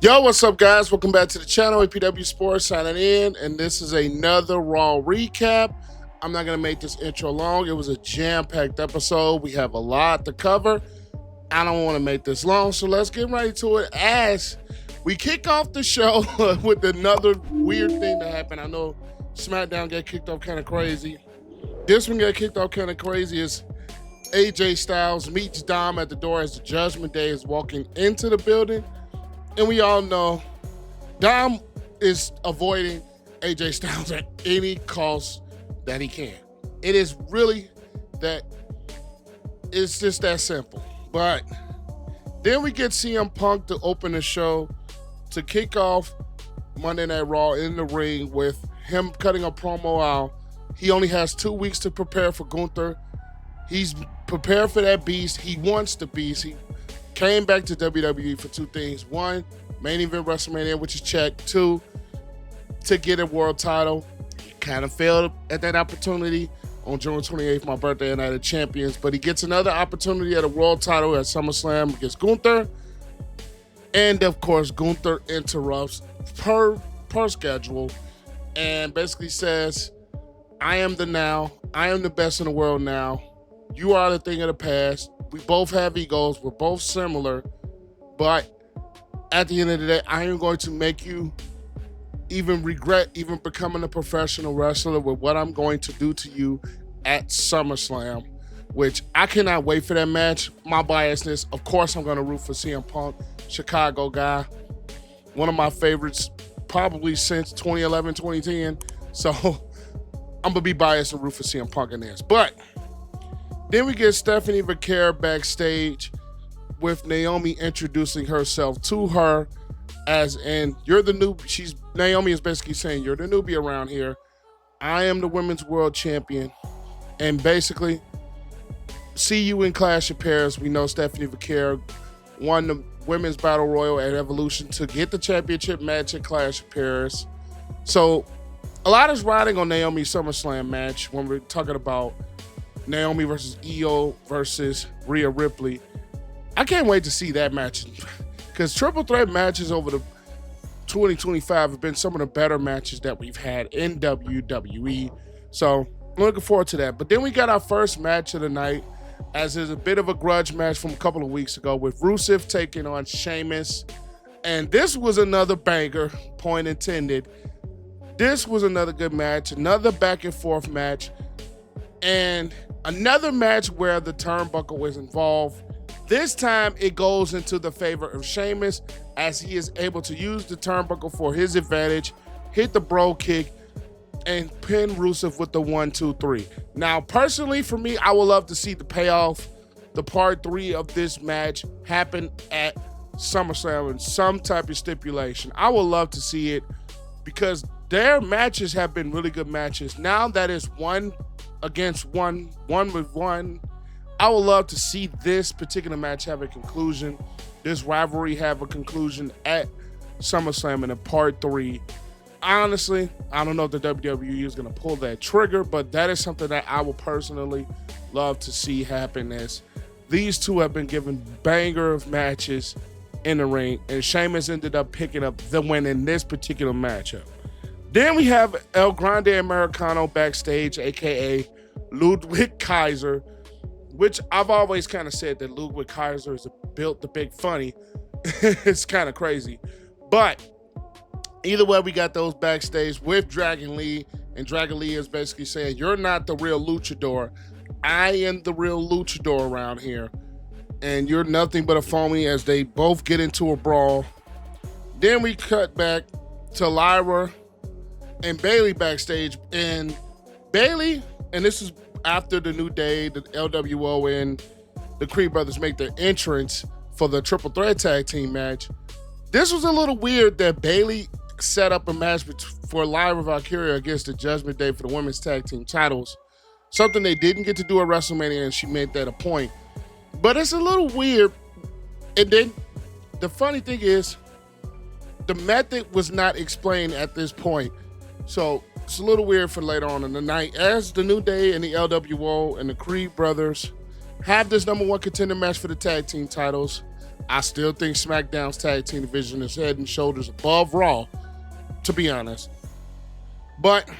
Yo, what's up, guys? Welcome back to the channel. APW Sports signing in, and this is another Raw recap. I'm not going to make this intro long. It was a jam-packed episode. We have a lot to cover. I don't want to make this long, so let's get right to it as we kick off the show with another weird thing that happened. I know SmackDown got kicked off kind of crazy. This one got kicked off kind of crazy as AJ Styles meets Dom at the door as the Judgment Day is walking into the building. And we all know Dom is avoiding AJ Styles at any cost that he can. It is really that, it's just that simple. But then we get CM Punk to open the show to kick off Monday Night Raw in the ring with him cutting a promo out. He only has 2 weeks to prepare for Gunther. He's prepared for that beast. He wants the beast. He came back to WWE for two things. One, main event WrestleMania, which is check. Two, to get a world title. He kind of failed at that opportunity on June 28th, my birthday, and Night of Champions. But he gets another opportunity at a world title at SummerSlam against Gunther. And, of course, Gunther interrupts per schedule and basically says, I am the now. I am the best in the world now. You are the thing of the past. We both have egos. We're both similar. But at the end of the day, I am going to make you even regret even becoming a professional wrestler with what I'm going to do to you at SummerSlam, which I cannot wait for that match. My biasness, of course, I'm going to root for CM Punk, Chicago guy. One of my favorites probably since 2011, 2010. So I'm going to be biased and root for CM Punk in this. But then we get Stephanie Vaquer backstage with Naomi introducing herself to her as in, you're the new, Naomi is basically saying, you're the newbie around here. I am the women's world champion. And basically, see you in Clash of Paris. We know Stephanie Vaquer won the women's battle royal at Evolution to get the championship match at Clash of Paris. So a lot is riding on Naomi's SummerSlam match when we're talking about Naomi versus Io versus Rhea Ripley. I can't wait to see that match because triple threat matches over the 2025 have been some of the better matches that we've had in WWE. So I'm looking forward to that. But then we got our first match of the night, as is a bit of a grudge match from a couple of weeks ago with Rusev taking on Sheamus. And this was another banger, point intended. This was another good match, another back and forth match, and another match where the turnbuckle was involved. This time it goes into the favor of Sheamus as he is able to use the turnbuckle for his advantage, hit the bro kick, and pin Rusev with the 1, 2, 3. Now, personally, for me, I would love to see the payoff, the part 3 of this match happen at SummerSlam in some type of stipulation. I would love to see it because their matches have been really good matches. Now that it's one against one, one with one, I would love to see this particular match have a conclusion, this rivalry have a conclusion at SummerSlam in a part 3. Honestly, I don't know if the WWE is going to pull that trigger, but that is something that I would personally love to see happen, as these two have been given banger of matches in the ring, and Sheamus ended up picking up the win in this particular matchup. Then we have El Grande Americano backstage, aka Ludwig Kaiser, which I've always kind of said that Ludwig Kaiser is built the big funny. It's kind of crazy. But either way, we got those backstage with Dragon Lee, and Dragon Lee is basically saying, you're not the real luchador. I am the real luchador around here, and you're nothing but a phony, as they both get into a brawl. Then we cut back to Lyra and Bayley backstage, and Bayley, and this is after the New Day, the LWO, and the Creed brothers make their entrance for the triple threat tag team match. This was a little weird that Bayley set up a match for Lyra Valkyria against the Judgment Day for the women's tag team titles. Something they didn't get to do at WrestleMania, and she made that a point. But it's a little weird. And then the funny thing is, the method was not explained at this point. So it's a little weird for later on in the night, as the New Day and the LWO and the Creed brothers have this #1 contender match for the tag team titles I still think SmackDown's tag team division is head and shoulders above Raw, to be honest. But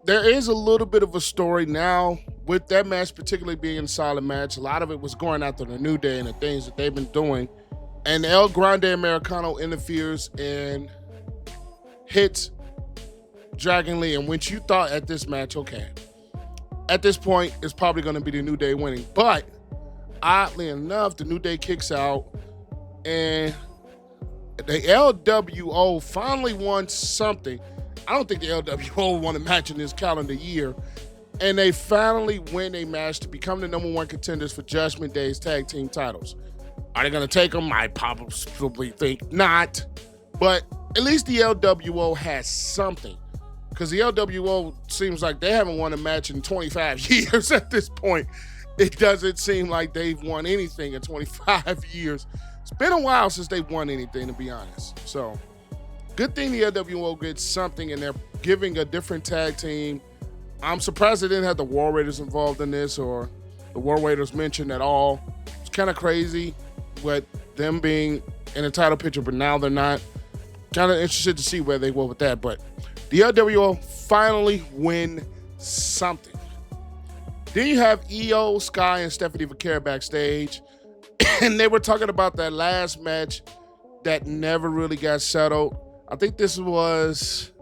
there is a little bit of a story now with that match, particularly being a solid match. A lot of it was going after the New Day and the things that they've been doing. And El Grande Americano interferes and hits Dragon Lee. And which you thought at this match, okay, at this point, it's probably going to be the New Day winning. But oddly enough, the New Day kicks out and the LWO finally won something. I don't think the LWO won a match in this calendar year. And they finally win a match to become the #1 contenders for Judgment Day's tag team titles. Are they going to take them? I probably think not. But at least the LWO has something. Because the LWO seems like they haven't won a match in 25 years at this point. It doesn't seem like they've won anything in 25 years. It's been a while since they've won anything, to be honest. So, good thing the LWO gets something, and they're giving a different tag team. I'm surprised they didn't have the War Raiders involved in this, or the War Raiders mentioned at all. It's kind of crazy with them being in the title picture, but now they're not. Kind of interested to see where they go with that. But the LWO finally win something. Then you have Io, Sky, and Stephanie Vaquer backstage. And they were talking about that last match that never really got settled. I think this was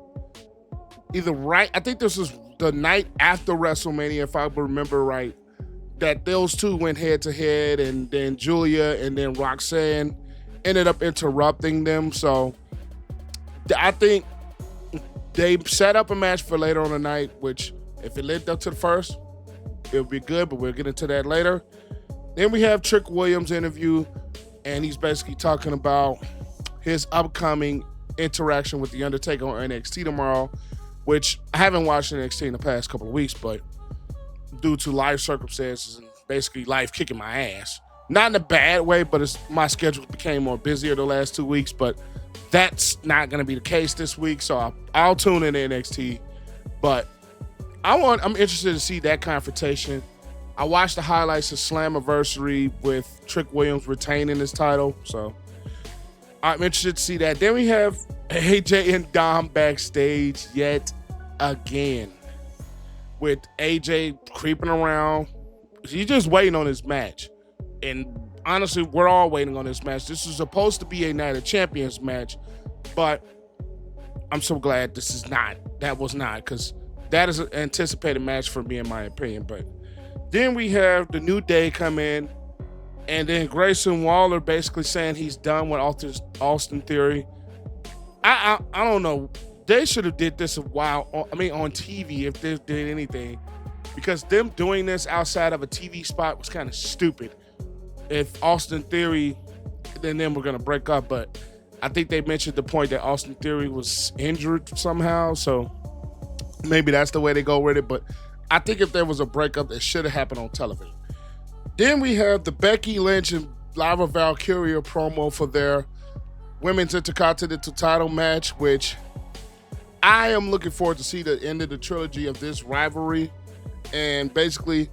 I think this was the night after WrestleMania, if I remember right, that those two went head to head, and then Julia and then Roxanne ended up interrupting them. So I think they set up a match for later on the night, which if it led up to the first, it would be good, but we'll get into that later. Then we have Trick Williams interview, and he's basically talking about his upcoming interaction with The Undertaker on NXT tomorrow, which I haven't watched NXT in the past couple of weeks, but due to life circumstances and basically life kicking my ass. Not in a bad way, but my schedule became more busier the last 2 weeks, but that's not going to be the case this week, so I'll tune in to NXT. But I'm interested to see that confrontation. I watched the highlights of Slammiversary with Trick Williams retaining his title, so I'm interested to see that. Then we have AJ and Dom backstage yet again, with AJ creeping around. He's just waiting on his match. And honestly, we're all waiting on this match. This is supposed to be a Night of Champions match, but I'm so glad that was not, because that is an anticipated match for me, in my opinion. But then we have the New Day come in, and then Grayson Waller basically saying he's done with Austin Theory. I don't know. They should have did this a while. On TV, if they did anything, because them doing this outside of a TV spot was kind of stupid. If Austin Theory and them were gonna break up, but I think they mentioned the point that Austin Theory was injured somehow, so maybe that's the way they go with it. But I think if there was a breakup, it should have happened on television. Then we have the Becky Lynch and Lyra Valkyria promo for their Women's Intercontinental title match, which I am looking forward to see the end of the trilogy of this rivalry. And basically,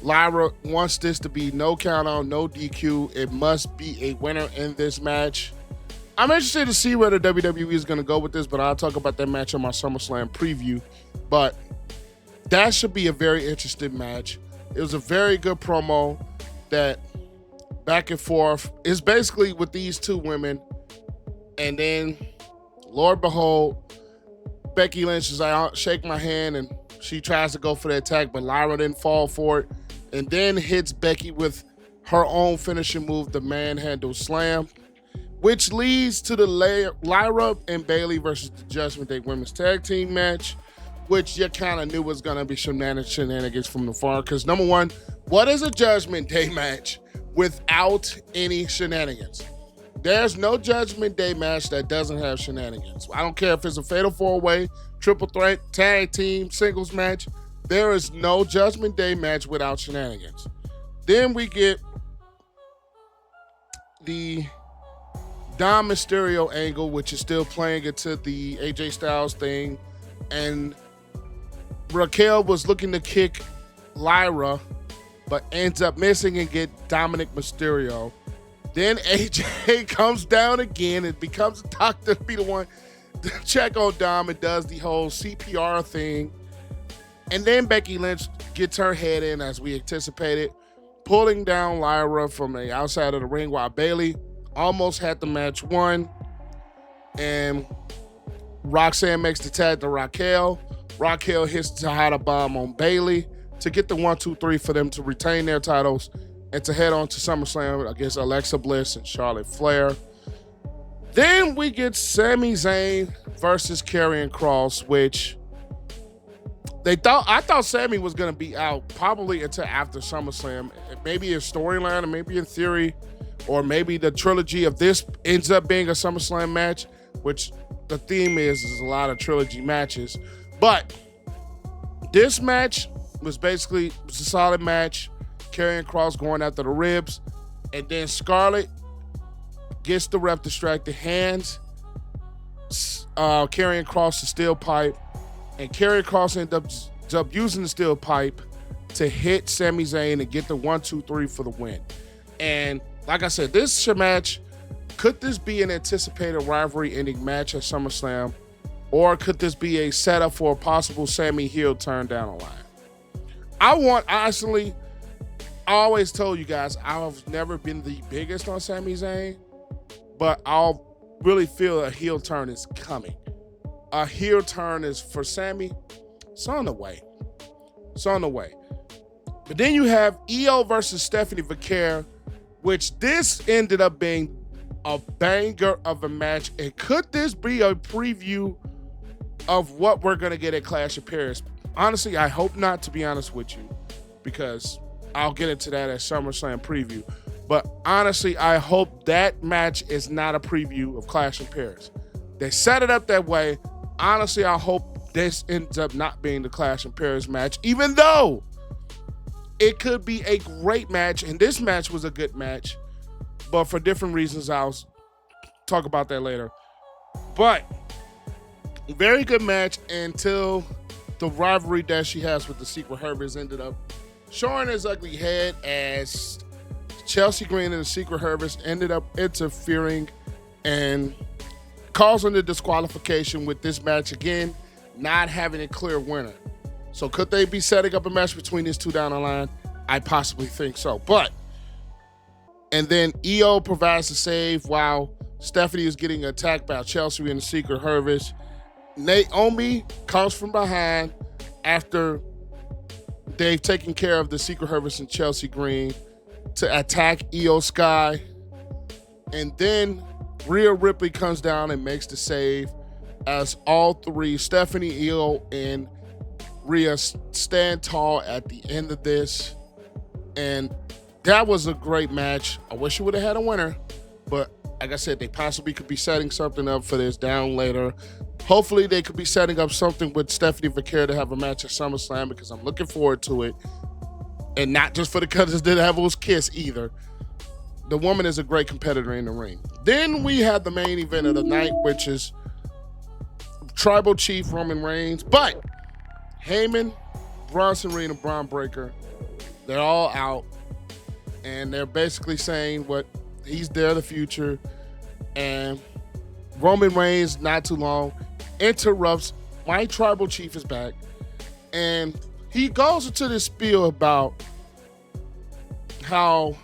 Lyra wants this to be no count out, no DQ. It must be a winner in this match. I'm interested to see where the WWE is going to go with this, but I'll talk about that match on my SummerSlam preview. But that should be a very interesting match. It was a very good promo that back and forth is basically with these two women. And then, Lord behold, Becky Lynch is like, shake my hand, and she tries to go for the attack, but Lyra didn't fall for it, and then hits Becky with her own finishing move, the manhandle slam, which leads to the Lyra and Bayley versus the Judgment Day Women's Tag Team match, which you kind of knew was going to be shenanigans from the far, because number one, what is a Judgment Day match without any shenanigans? There's no Judgment Day match that doesn't have shenanigans. I don't care if it's a fatal four-way, triple threat, tag team, singles match. There is no Judgment Day match without shenanigans. Then we get the Dom Mysterio angle, which is still playing into the AJ Styles thing. And Raquel was looking to kick Lyra, but ends up missing and get Dominik Mysterio. Then AJ comes down again and becomes a doctor to be the one to check on Dom and does the whole CPR thing. And then Becky Lynch gets her head in as we anticipated, pulling down Lyra from the outside of the ring while Bayley almost had the match won. And Roxanne makes the tag to Raquel. Raquel hits the Tahada bomb on Bayley to get the 1-2-3 for them to retain their titles and to head on to SummerSlam against Alexa Bliss and Charlotte Flair. Then we get Sami Zayn versus Karrion Kross, which I thought Sami was going to be out probably until after SummerSlam. Maybe in storyline, or maybe in theory, or maybe the trilogy of this ends up being a SummerSlam match, which the theme is a lot of trilogy matches. But this match was a solid match. Karrion Kross going after the ribs, and then Scarlett gets the ref distracted, hands Karrion Kross the steel pipe, and Karrion Kross ends up using the steel pipe to hit Sami Zayn and get the 1-2-3 for the win. And like I said, this match, could this be an anticipated rivalry-ending match at SummerSlam, or could this be a setup for a possible Sami heel turn down the line? I always told you guys I've never been the biggest on Sami Zayn, but I'll really feel a heel turn is coming. A heel turn is for Sami. It's on the way. But then you have Io versus Stephanie Vaquer, which this ended up being a banger of a match. And could this be a preview of what we're going to get at Clash of Paris? Honestly, I hope not, to be honest with you, because I'll get into that at SummerSlam preview. But honestly, I hope that match is not a preview of Clash of Paris. They set it up that way. Honestly, I hope this ends up not being the Clash of Paris match, even though it could be a great match. And this match was a good match, but for different reasons. I'll talk about that later. But very good match until the rivalry that she has with the Secret Herbers ended up showing his ugly head as Chelsea Green and the Secret Herbers ended up interfering and causing the disqualification with this match again, not having a clear winner. So could they be setting up a match between these two down the line? I possibly think so. And then Io provides the save while Stephanie is getting attacked by Chelsea and the Secret Herbers. Naomi comes from behind after they've taken care of the Secret Herbers and Chelsea Green to attack Io Sky. And then Rhea Ripley comes down and makes the save as all three, Stephanie, Io, and Rhea, stand tall at the end of this. And that was a great match. I wish it would have had a winner, but like I said, they possibly could be setting something up for this down later. Hopefully they could be setting up something with Stephanie Vaquer to have a match at SummerSlam, because I'm looking forward to it. And not just for the because the Devil's Kiss either. The woman is a great competitor in the ring. Then we had the main event of the night, which is Tribal Chief Roman Reigns. But Heyman, Bronson Reed, and Braun Breaker, they're all out. And they're basically saying what he's there the future. And Roman Reigns, not too long, interrupts. My Tribal Chief is back. And he goes into this spiel about how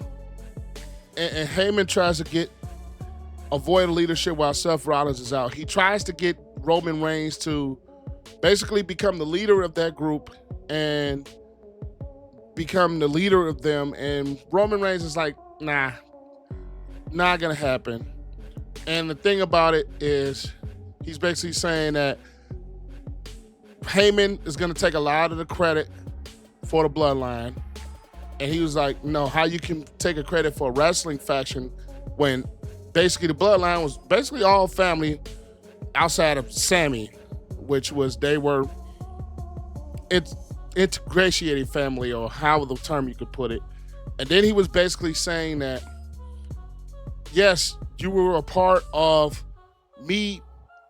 and Heyman tries to avoid leadership while Seth Rollins is out. He tries to get Roman Reigns to basically become the leader of that group and become the leader of them. And Roman Reigns is like, nah, not gonna happen. And the thing about it is, he's basically saying that Heyman is gonna take a lot of the credit for the bloodline. And he was like, no, how you can take a credit for a wrestling faction when basically the bloodline was basically all family outside of Sami, which was they were ingratiating family, or how the term you could put it. And then he was basically saying that, yes, you were a part of me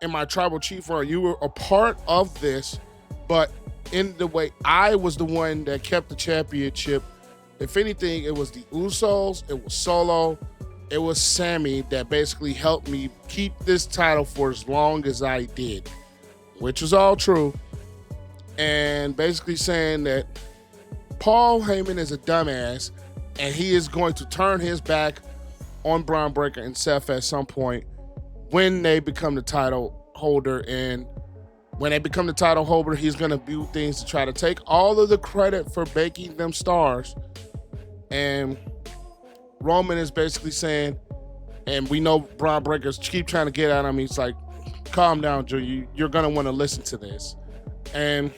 and my Tribal Chief run. You were a part of this, but in the way I was the one that kept the championship. If anything, it was the Usos, it was Solo, it was Sami that basically helped me keep this title for as long as I did, which is all true. And basically saying that Paul Heyman is a dumbass and he is going to turn his back on Bron Breakker and Seth at some point when they become the title holder. And when they become the title holder, he's going to do things to try to take all of the credit for making them stars. And Roman is basically saying, and we know Bron Breakker's keep trying to get at him. He's like, calm down, Joe. You're going to want to listen to this. And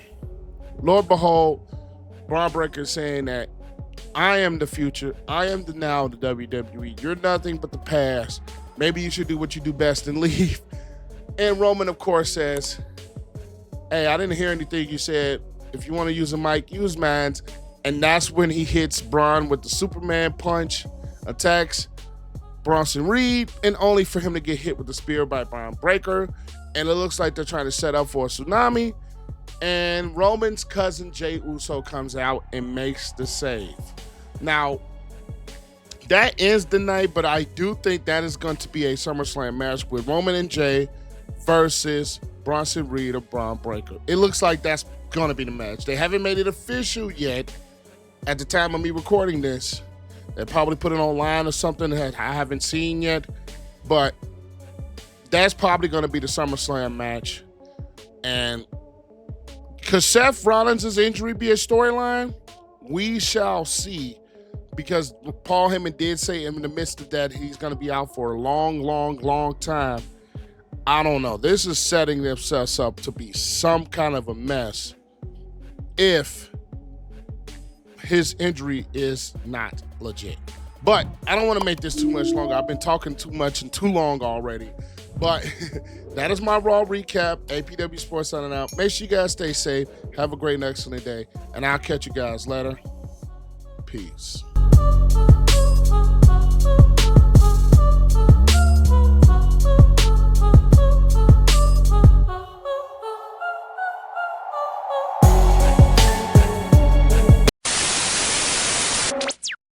Lord behold, Bron Breakker is saying that I am the future. I am the now of the WWE. You're nothing but the past. Maybe you should do what you do best and leave. And Roman, of course, says, hey, I didn't hear anything you said. If you want to use a mic, use mine. And that's when he hits Bron with the Superman punch, attacks Bronson Reed, and only for him to get hit with the spear by Bron Breakker. And it looks like they're trying to set up for a tsunami. And Roman's cousin Jey Uso comes out and makes the save. Now, that ends the night, but I do think that is going to be a SummerSlam match with Roman and Jey versus Bronson Reed or Bron Breakker. It looks like that's going to be the match. They haven't made it official yet at the time of me recording this. They probably put it online or something that I haven't seen yet, but that's probably going to be the SummerSlam match. And could Seth Rollins' injury be a storyline? We shall see, because Paul Heyman did say in the midst of that he's going to be out for a long, long, long time. I don't know. This is setting themselves up to be some kind of a mess if his injury is not legit. But I don't want to make this too much longer. I've been talking too much and too long already. But that is my Raw recap. APW Sports signing out. Make sure you guys stay safe. Have a great and excellent day. And I'll catch you guys later. Peace.